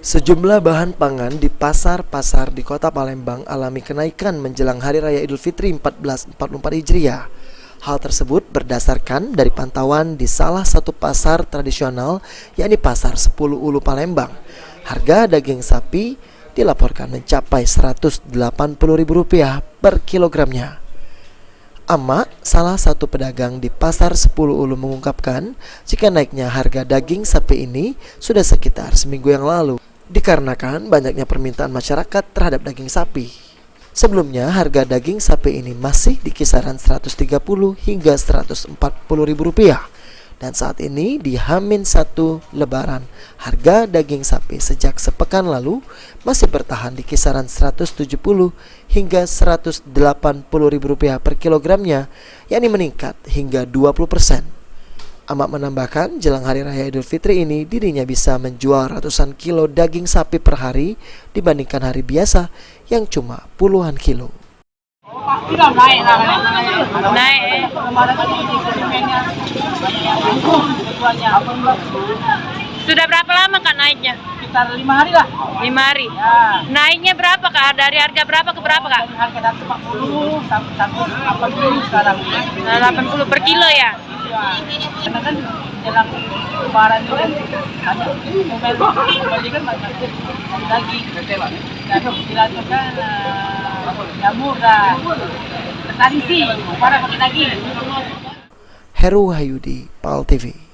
Sejumlah bahan pangan di pasar-pasar di Kota Palembang alami kenaikan menjelang Hari Raya Idul Fitri 1444 Hijriah. Hal tersebut berdasarkan dari pantauan di salah satu pasar tradisional, yakni Pasar 10 Ulu Palembang. Harga daging sapi dilaporkan mencapai Rp180.000 per kilogramnya. Amak, salah satu pedagang di Pasar 10 Ulu mengungkapkan jika naiknya harga daging sapi ini sudah sekitar seminggu yang lalu, dikarenakan banyaknya permintaan masyarakat terhadap daging sapi. Sebelumnya harga daging sapi ini masih di kisaran Rp130 hingga Rp140.000. Dan saat ini di H-1 Lebaran, harga daging sapi sejak sepekan lalu masih bertahan di kisaran Rp170 hingga Rp180.000 per kilogramnya, yakni meningkat hingga 20%. Amak menambahkan, jelang Hari Raya Idul Fitri ini dirinya bisa menjual ratusan kilo daging sapi per hari dibandingkan hari biasa yang cuma puluhan kilo. Naik. Sudah berapa lama Kak naiknya? Sekitar 5 hari lah. 5 hari. Ya. Naiknya berapa Kak? Dari harga berapa ke berapa Kak? Harga dari 40 sampai 80 sekarang. 80 per kilo ya? Karena kan jelang Lebaran itu kan banyak mobil kan banyak daging. Dan istilahnya kan jamur dah. Tradisi, para pakai daging. Heru Hayudi, PAL TV.